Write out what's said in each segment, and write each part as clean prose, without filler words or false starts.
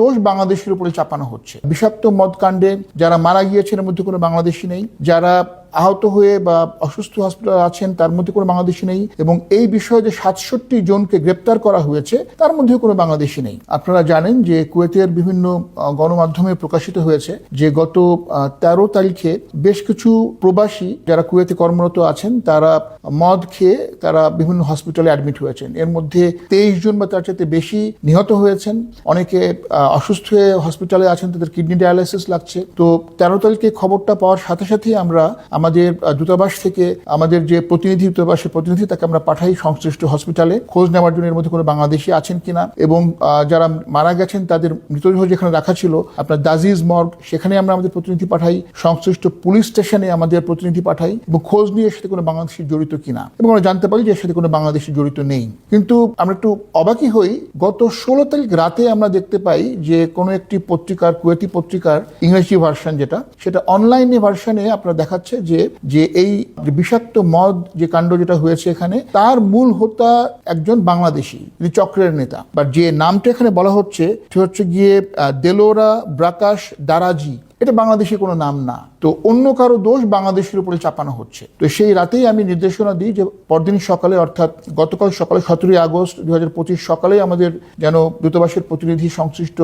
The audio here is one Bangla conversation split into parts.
দোষ বাংলাদেশের উপরে চাপানো হচ্ছে। বিষাক্ত মদ কাণ্ডে যারা মারা গিয়েছেন এর মধ্যে কোনো বাংলাদেশি নেই, যারা আহত হয়ে বা অসুস্থ হসপিটালে আছেন তার মধ্যে কোনো বাংলাদেশি নেই, এবং এই বিষয়ে যে ৬৭ জনকে গ্রেপ্তার করা হয়েছে তার মধ্যে কোনো বাংলাদেশি নেই। আপনারা জানেন যে কুয়েতের বিভিন্ন গণমাধ্যমে প্রকাশিত হয়েছে যে গত ১৩ তারিখে বেশ কিছু প্রবাসী যারা কুয়েতে কর্মরত আছেন তারা মদ খেয়ে তারা বিভিন্ন হসপিটালে অ্যাডমিট হয়েছেন। এর মধ্যে ২৩ জন বা তার চাইতে বেশি নিহত হয়েছেন, অনেকে অসুস্থ হয়ে হসপিটালে আছেন, তাদের কিডনি ডায়ালাইসিস লাগছে। তো ১৩ তারিখে খবরটা পাওয়ার সাথে সাথেই আমরা আমাদের দূতাবাস থেকে আমাদের যে দূতাবাসের প্রতিনিধি তাকে আমরা পাঠাই সংশ্লিষ্ট হসপিটালে খোঁজ নেওয়ার জন্য এর মধ্যে কোনো বাংলাদেশি আছেন কিনা, এবং যারা মারা গেছেন তাদের মৃতদেহ যেখানে রাখা ছিল আপনার দাজিজ মর্গ, সেখানে আমরা আমাদের প্রতিনিধি পাঠাই, সংশ্লিষ্ট পুলিশ স্টেশনে আমাদের প্রতিনিধি পাঠাই এবং খোঁজ নিয়ে এর সাথে কোনো বাংলাদেশি জড়িত কিনা, এবং আমরা জানতে পারি যে এর সাথে কোনো বাংলাদেশি জড়িত নেই। কিন্তু আমরা একটু অবাকই হই, গত ১৬ তারিখ রাতে আমরা দেখতে পাই যে কোনো একটি পত্রিকার, কুয়েতি পত্রিকার ইংরেজি ভার্সন সেটা অনলাইনে ভার্সনে আপনারা দেখাচ্ছে যে এই বিষাক্ত মদ যে কাণ্ড যেটা হয়েছে এখানে তার মূল হোতা একজন বাংলাদেশি চক্রের নেতা, বা যে নামটা এখানে বলা হচ্ছে গিয়ে দেলোরা ব্রাকাশ দারাজি। এটা বাংলাদেশি কোনো নাম না, তো অন্য কারো দোষ বাংলাদেশের উপরে চাপানো হচ্ছে। তো সেই রাতেই আমি নির্দেশনা দিই যে পরদিন সকালে, অর্থাৎ গতকাল সকালে ১৭ আগস্ট ২০২৫ সকালে আমাদের যেন দূতাবাসের প্রতিনিধি সংশ্লিষ্ট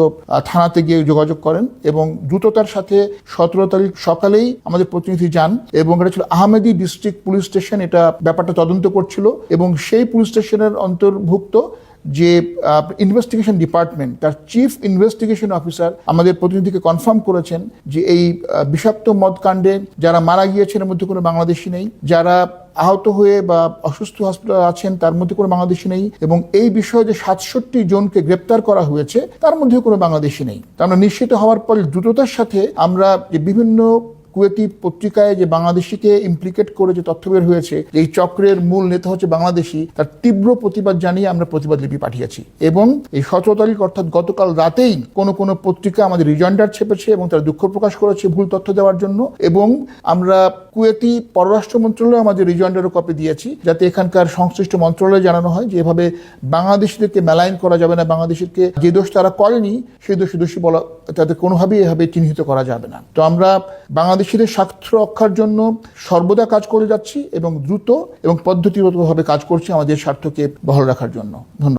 থানাতে গিয়ে যোগাযোগ করেন, এবং দ্রুততার সাথে ১৭ তারিখ সকালেই আমাদের প্রতিনিধি যান, এবং এটা ছিল আহমেদি ডিস্ট্রিক্ট পুলিশ স্টেশন, এটা ব্যাপারটা তদন্ত করছিল, এবং সেই পুলিশ স্টেশনের অন্তর্ভুক্ত যে ইনভেস্টিগেশন ডিপার্টমেন্ট তার চিফ ইনভেস্টিগেশন অফিসার আমাদের প্রতিনিধিকে কনফার্ম করেছেন যে এই বিষাক্ত মদ কাণ্ডে যারা মারা গিয়েছেন এর মধ্যে কোনো বাংলাদেশি নেই, যারা আহত হয়ে বা অসুস্থ হসপিটালে আছেন তার মধ্যে কোনো বাংলাদেশি নেই, এবং এই বিষয়ে যে ৬৭ জনকে গ্রেপ্তার করা হয়েছে তার মধ্যে কোনো বাংলাদেশি নেই। তা আমরা নিশ্চিত হওয়ার পর দ্রুততার সাথে আমরা যে বিভিন্ন কুয়েতি পত্রিকায় যে বাংলাদেশিকে ইমপ্লিকেট করে যে তথ্য বের হয়েছে এই চক্রের মূল নেতা হচ্ছে বাংলাদেশি, তার তীব্র প্রতিবাদ জানিয়ে আমরা প্রতিবাদ লিপি পাঠিয়েছি, এবং এই ১৭ তারিখ অর্থাৎ গতকাল রাতেই কোনো পত্রিকা আমাদের রিজয়েন্ডার ছেপেছে এবং তারা দুঃখ প্রকাশ করেছে ভুল তথ্য দেওয়ার জন্য, এবং আমরা কুয়েতি পররাষ্ট্র মন্ত্রণালয়ে আমাদের রিজয়েন্ডারও কপি দিয়েছি যাতে এখানকার সংশ্লিষ্ট মন্ত্রণালয়ে জানানো হয় যে এভাবে বাংলাদেশিদেরকে মেলাইন করা যাবে না, বাংলাদেশিকে যে দোষ তারা করেনি সেই দোষী বলা তাদের কোনোভাবেই এভাবে চিহ্নিত করা যাবে না। তো আমরা বাংলাদেশিদের স্বার্থ রক্ষার জন্য সর্বদা কাজ করে যাচ্ছি এবং দ্রুত এবং পদ্ধতিগতভাবে কাজ করছি আমাদের স্বার্থকে বহাল রাখার জন্য। ধন্যবাদ।